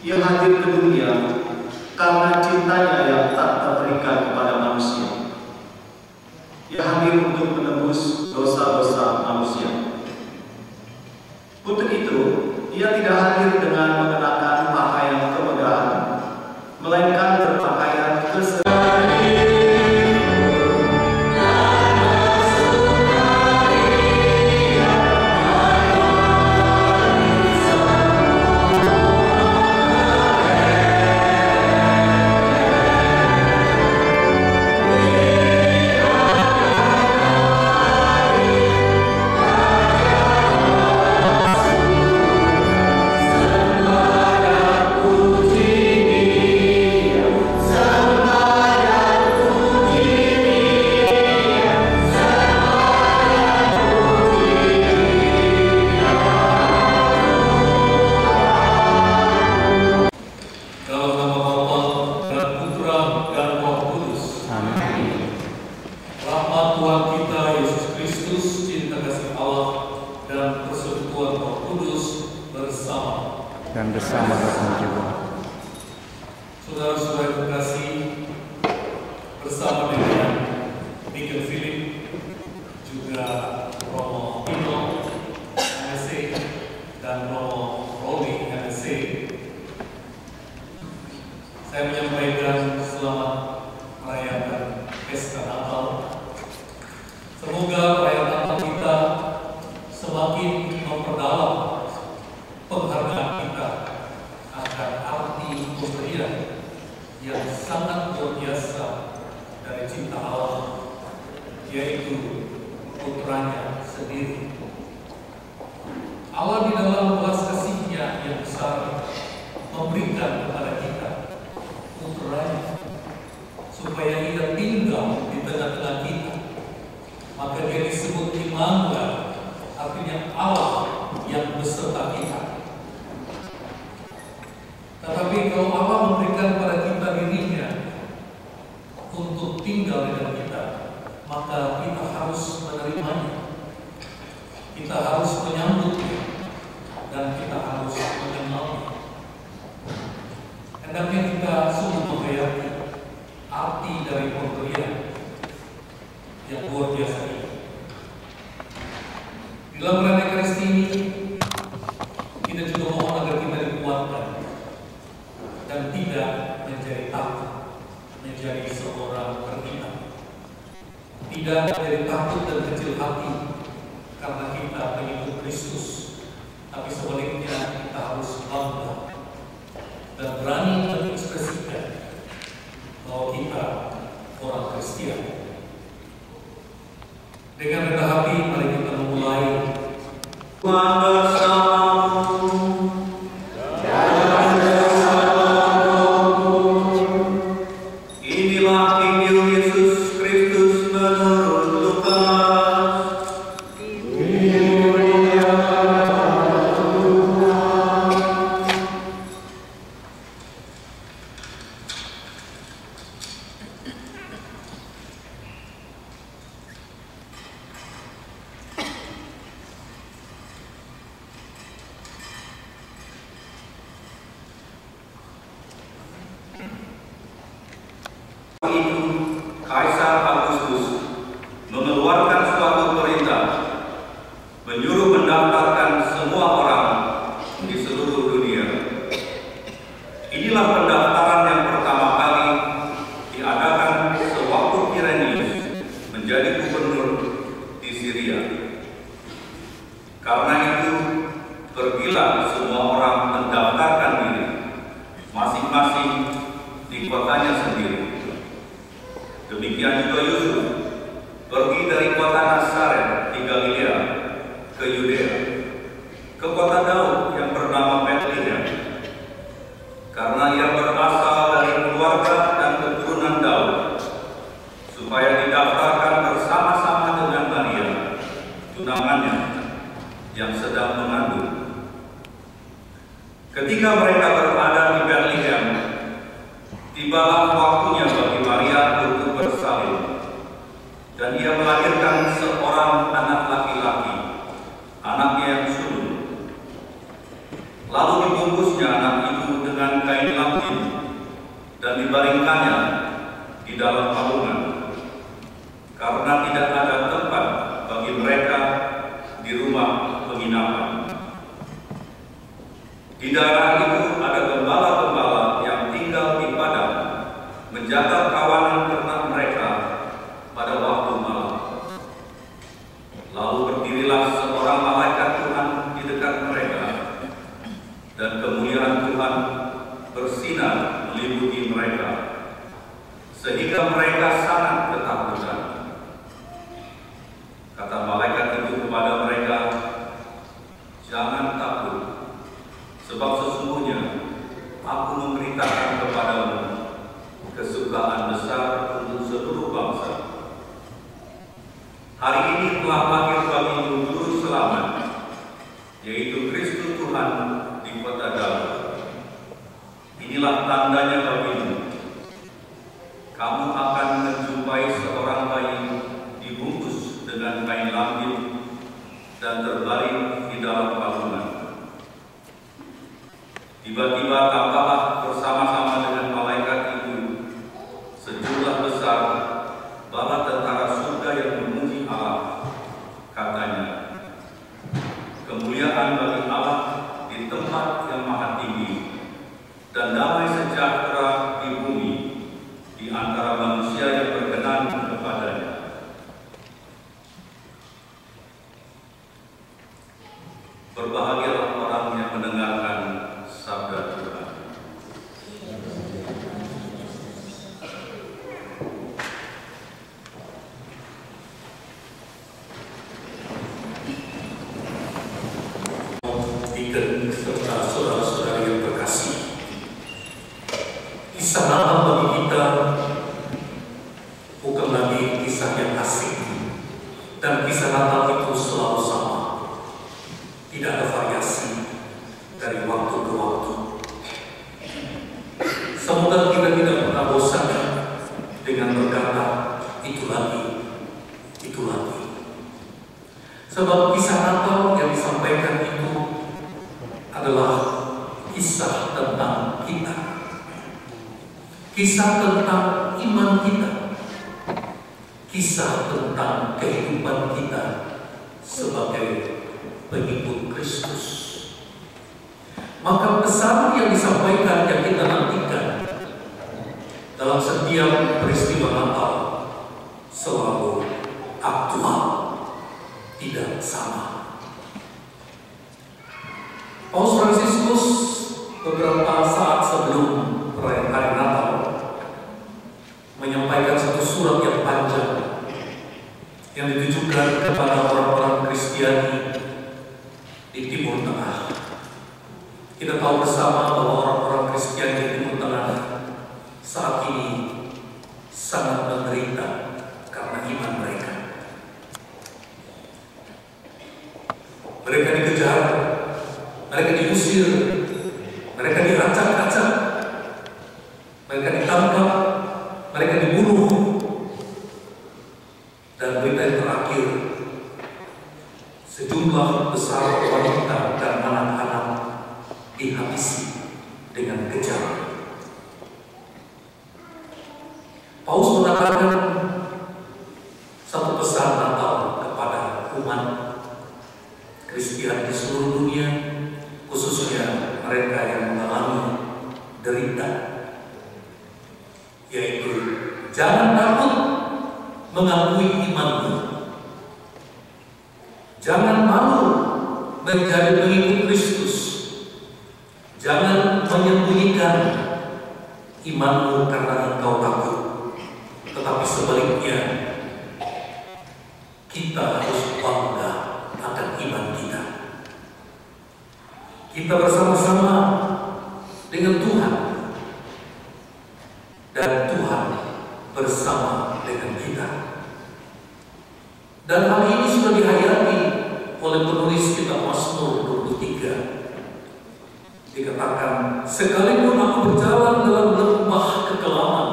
Ia hadir ke dunia karena cintanya yang tak terterikat kepada manusia. Ia hadir untuk menebus dosa-dosa manusia. Untuk itu, ia tidak hadir dengan mengenakan pakaian kemegahan, melainkan berpakaian kesederhanaan. Dan bersama Roh juga. Saudara-saudara terkasih, bersama dengan Deacon Philip, juga Romo Pino MSC dan Romo Robi MSC, saya menyampaikan selamat merayakan Pesta Natal. Semoga perayaan Natal kita semakin memperdalam penghargaan kita akan arti pemberian yang sangat luar biasa dari cinta Allah, yaitu putranya sendiri. Allah di dalam belas kasih-Nya yang besar memberikan kepada kita putranya supaya Ia tinggal di tengah-tengah kita. Maka Dia disebut Immanuel, artinya Allah yang beserta kita. Tetapi kalau Allah memberikan pada kita dirinya untuk tinggal dengan kita, maka kita harus menerimanya, kita harus menyambutnya, dan kita harus mengenalnya. Hendaknya kita sungguh menghayati arti dari pemberian yang luar biasa ini. Di dalam perayaan Ekaristi ini, kita juga mohon agar kita dikuatkan dan tidak menjadi takut menjadi seorang terhina, tidak menjadi takut dan kecil hati karena kita pengikut Kristus, tapi sebaliknya kita harus bangga dan berani mengekspresikan bahwa kita orang Kristen. Dengan rendah hati mari kita memulai Kaisar Agustus mengeluarkan suatu perintah menyuruh mendaftarkan semua orang di seluruh dunia. Inilah pendaftaran yang pertama kali diadakan sewaktu Quirinius menjadi gubernur di Syria. Karena itu, pergilah semua orang mendaftarkan diri masing-masing di kotanya sendiri. Demikian juga Yusuf pergi dari kota Nazaret di Galilea ke Yudea, ke kota Daud yang bernama Bethlehem, karena ia berasal dari keluarga dan keturunan Daud, supaya didaftarkan bersama-sama dengan Maria, tunangannya yang sedang mengandung. Ketika mereka berada di Bethlehem, tibalah waktunya bagi Maria untuk bersalin, dan ia melahirkan seorang anak laki-laki, anaknya yang sulung. Lalu dibungkusnya anak itu dengan dalam palungan, karena tidak ada tempat bagi mereka di rumah penginapan. Di daerah itu ada gembala-gembala yang tinggal di padang, menjaga kawanan ternak mereka pada waktu malam. Lalu berdirilah seorang malaikat Tuhan di dekat mereka, dan kemuliaan Tuhan bersinar meliputi mereka, sehingga mereka sangat ketakutan. Kata malaikat itu kepada mereka, "Jangan takut, sebab sesungguhnya aku memberitakan kepadamu kesukaan besar untuk seluruh bangsa. Hari ini telah lahir bagimu Juru Selamat, yaitu Kristus Tuhan di kota Daud. Inilah tandanya bagimu. Kamu akan menjumpai seorang bayi dibungkus dengan kain lambin dan terbaring di dalam palungan." Tiba-tiba tampaklah bersama-sama dengan malaikat itu sejumlah besar bala tentara surga yang memuji Allah. Katanya, "Kemuliaan bagi Allah di tempat yang maha tinggi, dan damai sejahtera di bumi di antara manusia yang berkenan kepadanya." Berbahagialah orang yang mendengarkan sabda Tuhan. Deacon serta saudara-saudari yang terkasih, kisah Natal bagi kita bukan lagi kisah yang asing, dan kisah Natal itu selalu sama, tidak ada variasi dari waktu ke waktu. Semoga kita tidak pernah bosan dengan berkata itu lagi, itu lagi. Sebab kisah Natal yang disampaikan itu adalah kisah tentang kita, kisah tentang iman kita, kisah tentang kehidupan kita sebagai pengikut Kristus. Maka pesan yang disampaikan yang kita nantikan dalam setiap peristiwa Natal selalu aktual, tidak sama. Paus Fransiskus beberapa saat sebelum perayaan hari Natal menyampaikan satu surat yang panjang yang ditujukan kepada orang-orang Kristiani di Timur Tengah. Kita tahu bersama bahwa orang-orang Kristiani di Timur Tengah saat ini sangat menderita karena iman mereka. Mereka dikejar, mereka diusir, mereka diracak-racak, mereka ditangkap, mereka dibunuh. Dan berita yang terakhir, sejumlah besar wanita dan anak-anak dihabisi dengan kejam. Paus mengatakan satu pesan Natal kepada umat Kristiani di seluruh dunia, khususnya mereka yang mengalami derita, yaitu jangan takut mengakui imanmu, jangan malu menjadi pengikut Kristus, jangan menyembunyikan imanmu karena engkau takut, tetapi sebaliknya kita harus bangga akan iman kita. Kita bersama-sama dengan Tuhan, dan Tuhan bersama dengan kita. Dan hal ini sudah dihayati oleh penulis kitab Mazmur 23. Dikatakan, sekalipun aku berjalan dalam lembah kekelaman,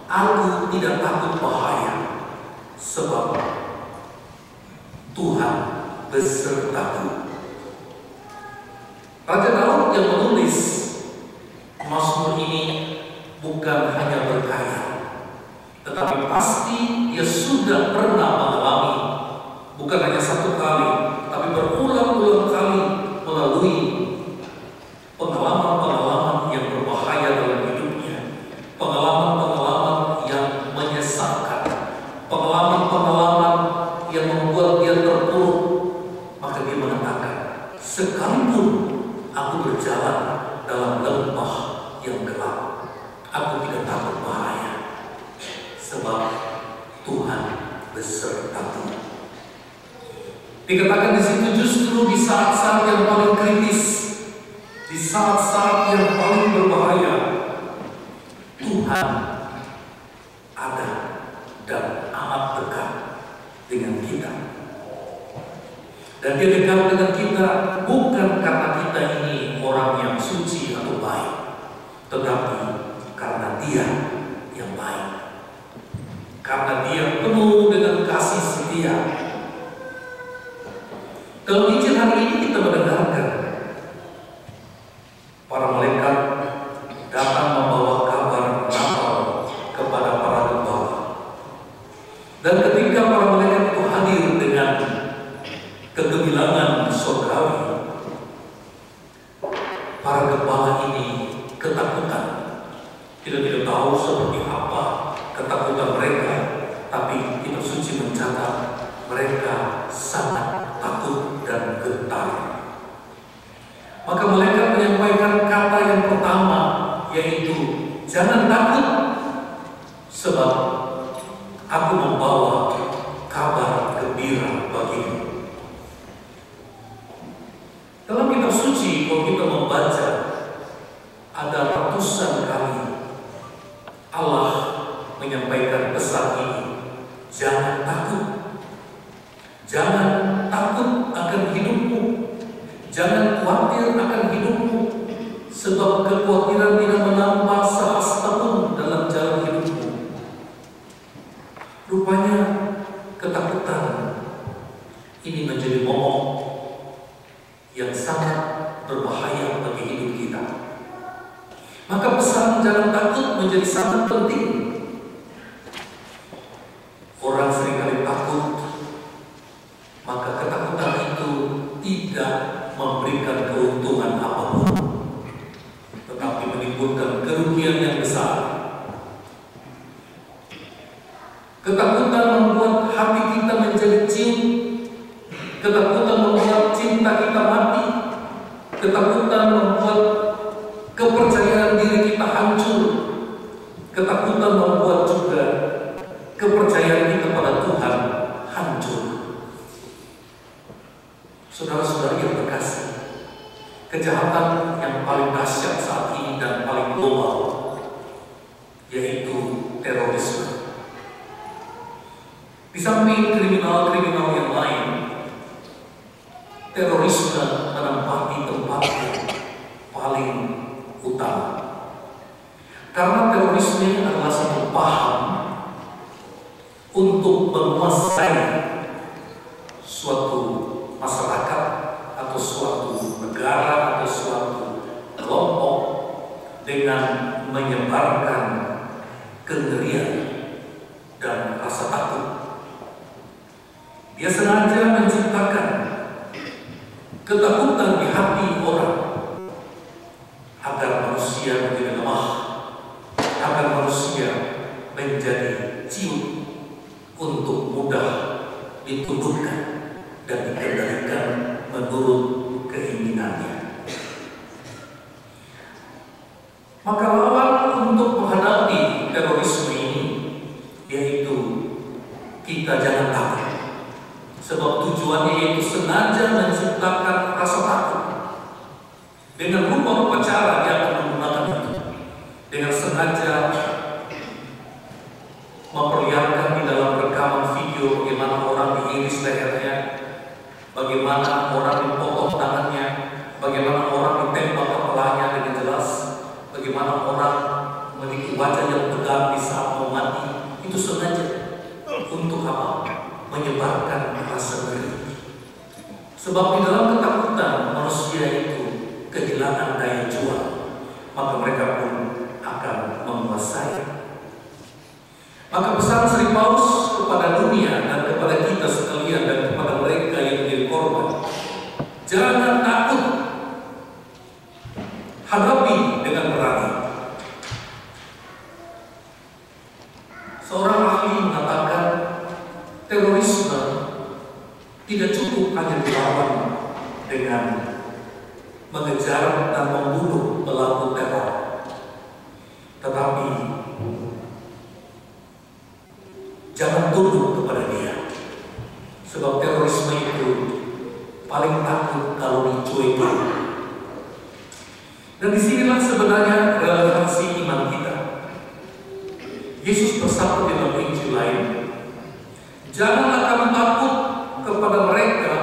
aku tidak takut bahaya, sebab Tuhan besertaku. Raja Daud yang menulis Mazmur ini bukan hanya berkaya, sekalipun aku berjalan dalam lembah yang gelap, aku tidak takut bahaya, sebab Tuhan besertaku. Dikatakan di situ justru di saat-saat yang paling kritis, di saat-saat yang paling berbahaya, Tuhan ada dan amat dekat dengan kita. Dan Dia dekat dengan kita bukan karena kita ini orang yang suci atau baik, tetapi karena Dia yang baik, karena Dia penuh dengan kasih setia. Dalam Injil hari ini kita mendengarkan para malaikat datang membawa kabar Natal kepada para gembala. Dan ketika para malaikat itu hadir dengan kegemilangan surgawi, para gembala ini ketakutan. Tidak tahu seperti apa ketakutan mereka, tapi Kitab Suci mencatat mereka sangat takut dan gentar. Maka malaikat menyampaikan kata yang pertama, yaitu jangan takut, sebab aku membawa kabar gembira bagimu. Dalam Kitab Suci, kalau kita membaca, ada ratusan kali Allah menyampaikan pesan ini, jangan takut. Jangan takut akan hidupmu. Jangan khawatir akan hidupmu, sebab kekhawatiran tidak menambah sehasta pun dalam jalan hidupmu. Rupanya ketakutan ini menjadi momok yang sangat berbahaya bagi hidup kita. Maka pesan jangan takut menjadi sangat penting. Orang seringkali takut, maka ketakutan itu tidak memberikan keuntungan apapun, tetapi menimbulkan kerugian yang besar. Ketakutan membuat hati kita menjadi ciut. Ketakutan membuat cinta kita mati. Ketakutan membuat kepercayaan diri kita hancur. Ketakutan membuat juga kepercayaan kita pada Tuhan hancur. Saudara-saudara yang terkasih, kejahatan yang paling dahsyat saat ini dan paling global yaitu terorisme. Di samping kriminal-kriminal yang lain, terorisme menempati tempat yang paling utama. Karena terorisme adalah satu paham untuk menguasai suatu masyarakat atau suatu negara atau suatu kelompok dengan menyebarkan kengerian dan rasa takut. Dia sengaja menciptakan ketakutan di hati orang agar manusia menjadi lemah, agar manusia menjadi ciut untuk mudah ditundukkan dan dikendalikan menurut keinginannya. Maka lawan untuk menghadapi terorisme ini yaitu kita jangan takut, sebab tujuannya yaitu sengaja menciptakan rasa takut dengan rupa-rupa cara yang akan menggunakan itu, dengan sengaja memperlihatkan di dalam rekaman video bagaimana orang diiris lehernya, bagaimana orang dipotong tangannya, bagaimana orang ditembak kepalanya dengan jelas, bagaimana orang memiliki wajah yang tegang di saat mau mati. Itu sengaja untuk apa? Menyebarkan rasa ngeri. Sebab di dalam ketakutan manusia itu kehilangan daya juang, maka mereka pun akan menguasai. Maka pesan Sri Paus kepada dunia dan kepada kita sekalian dan kepada mereka yang menjadi korban, jangan takut, hadapi dengan berani. Seorang ahli mengatakan terorisme tidak cukup hanya dilawan dengan mengejar dan membunuh pelaku teror. Tetapi jangan tunduk kepada dia, sebab terorisme itu paling takut kalau dicuekin. Dan disinilah sebenarnya relevansi iman kita. Yesus bersabda di dalam Injil lain, janganlah kamu takut kepada mereka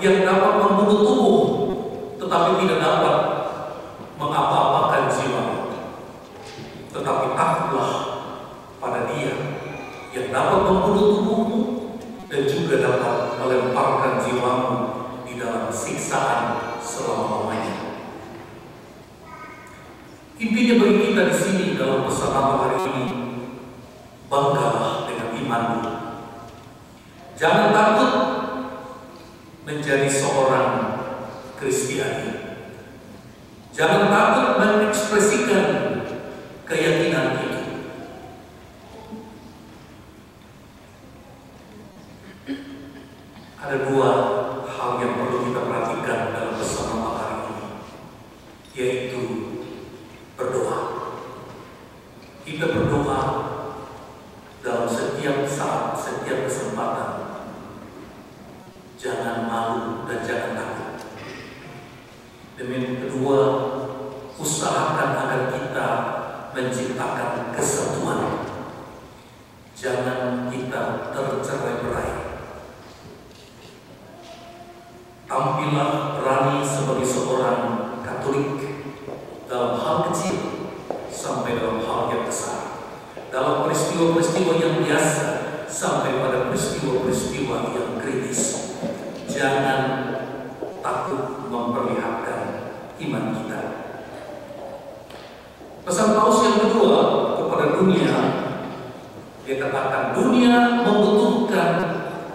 yang dapat membunuh tubuh, tetapi tidak dapat mengapa-apakan jiwa. Tetapi takutlah pada Dia yang dapat membunuh tubuhmu dan juga dapat melemparkan jiwamu di dalam siksaan selama-lamanya. Intinya bagi kita di sini dalam pesan hari ini, banggalah dengan imanmu. Jangan takut menjadi seorang Kristiani. Jangan takut mengekspresikan keyakinan itu. Ada dua hal yang perlu kita perhatikan dalam pesan hari ini, yaitu berdoa. Kita berdoa dalam setiap saat, setiap kesempatan. Jangan malu dan jangan takut. Demi kedua, usahakan agar kita menciptakan kesatuan. Jangan kita tercerai-berai. Tampillah berani sebagai seorang Katolik dalam hal kecil sampai dalam hal yang besar, dalam peristiwa-peristiwa yang biasa sampai pada peristiwa-peristiwa yang kritis. Jangan takut memperlihatkan iman kita. Pesan Paulus yang kedua kepada dunia, dia katakan dunia membutuhkan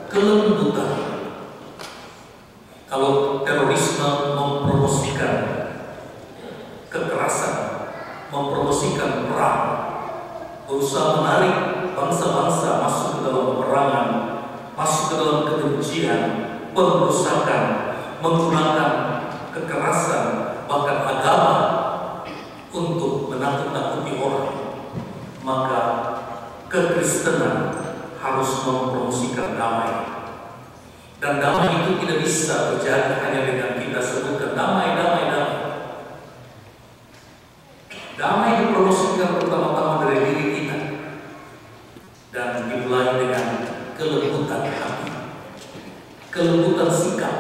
kelembutan. Kalau terorisme mempromosikan kekerasan, mempromosikan perang, berusaha menarik bangsa-bangsa masuk ke dalam peperangan, masuk ke dalam kebencian, perusakan, menggunakan kekerasan, bahkan agama untuk menakut-nakuti orang, maka kekristenan harus mempromosikan damai. Dan damai itu tidak bisa terjadi hanya dengan kita sebutkan damai, damai, damai. Damai dipromosikan pertama-tama dari diri kita dan dimulai dengan kelembutan hati, kelembutan sikap,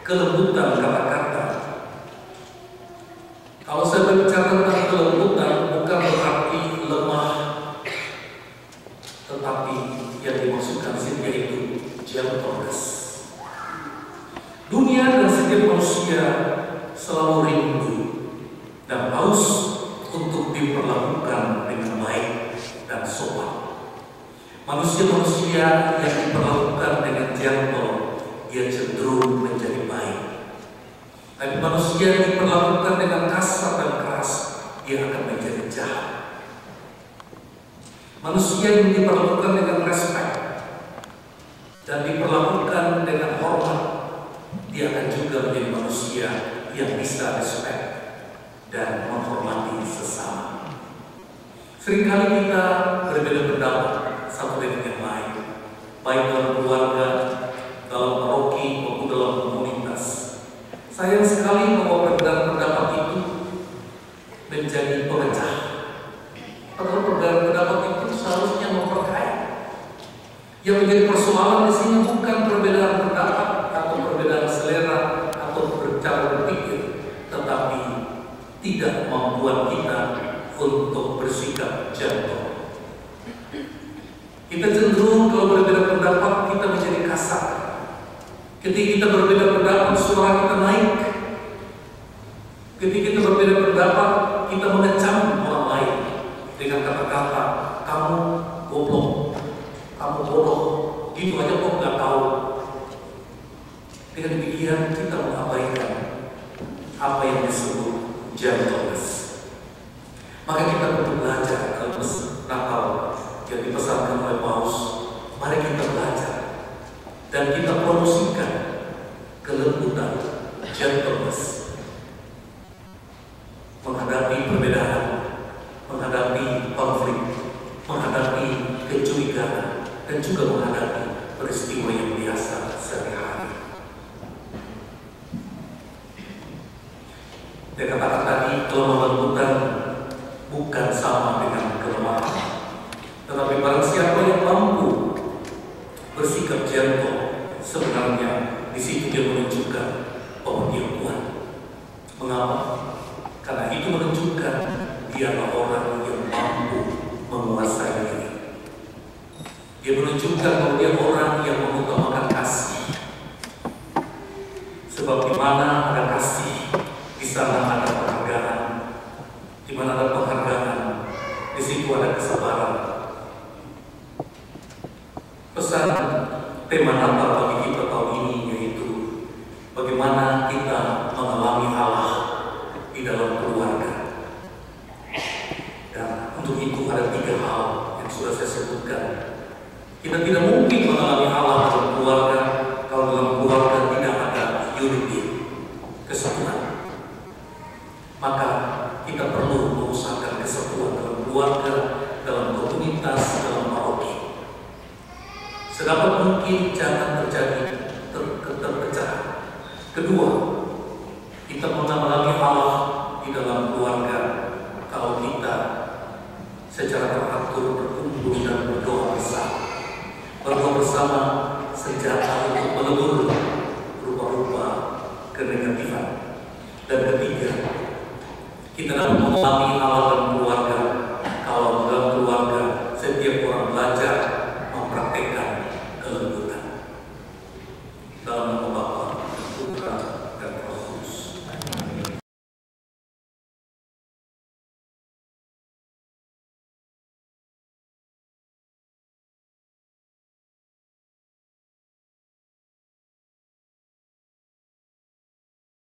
kelembutan kata-kata. Kalau saya berbicara tentang kelembutan, bukan berarti lemah, tetapi yang dimaksudkan di sini yaitu gentleness. Dunia dan setiap manusia selalu rindu dan haus untuk diperlakukan dengan baik dan sopan. Manusia-manusia yang diperlakukan dengan gentle, dia cenderung menjadi baik. Tapi manusia yang diperlakukan dengan kasar dan keras, dia akan menjadi jahat. Manusia yang diperlakukan dengan respect dan diperlakukan dengan hormat, dia akan juga menjadi manusia yang bisa respect dan menghormati sesama. Seringkali kita berbeda pendapat satu dengan yang lain, baik dalam keluarga, dalam paroki, maupun dalam komunitas. Sayang sekali bahwa perbedaan pendapat itu menjadi pemecah. Padahal perbedaan pendapat itu seharusnya memperkaya. Yang menjadi persoalan di sini bukan perbedaan pendapat atau perbedaan selera atau cara berpikir, tetapi tidak membuat kita untuk bersikap gentle. Kita cenderung kalau berbeda pendapat kita menjadi kasar. Ketika kita berbeda pendapat, suara kita naik. Ketika kita berbeda pendapat, kita mengecam orang lain dengan kata-kata, kamu goblok, kamu bodoh, gitu aja kok nggak tahu. Dengan demikian kita mengabaikan apa yang disebut gentleness. Maka kita perlu belajar dalam Natal yang dipesankan oleh Paulus. Mari kita belajar dan kita promosikan kelembutan, gentleness. menghadapi perbedaan, menghadapi konflik, menghadapi kecurigaan, dan juga menghadapi peristiwa yang biasa sehari-hari. Dia katakan tadi, kelemahan Tuhan bukan sama dengan kelemahan, tetapi barang siapa yang mampu bersikap gentle, sebenarnya di situ dia menunjukkan bahwa dia kuat. Mengapa? Karena itu menunjukkan dialah orang yang mampu menguasai diri. Dia menunjukkan bahwa dia orang yang mengutamakan kasih. Sebab di mana ada kasih, di sana ada penghargaan. Di mana ada penghargaan, di situ ada kesabaran. Pesan tema Natal bagi kita tahun ini yaitu bagaimana kita mengalami Allah di dalam keluarga. Dan untuk itu ada 3 hal yang sudah saya sebutkan. Kita tidak mungkin mengalami Allah dalam keluarga kalau dalam keluarga tidak ada unity, kesatuan. Maka kita perlu mengusahakan kesatuan dalam keluarga, dalam komunitas, dalam paroki. Sedapat mungkin jangan terjadi terpecah. Kedua, kita mengalami Allah di dalam keluarga kalau kita secara teratur berkumpul dan berdoa bersama. Berdoa bersama senjata untuk melebur rupa-rupa kenegatifan. Dan ketiga, kita dapat mengalami Allah dalam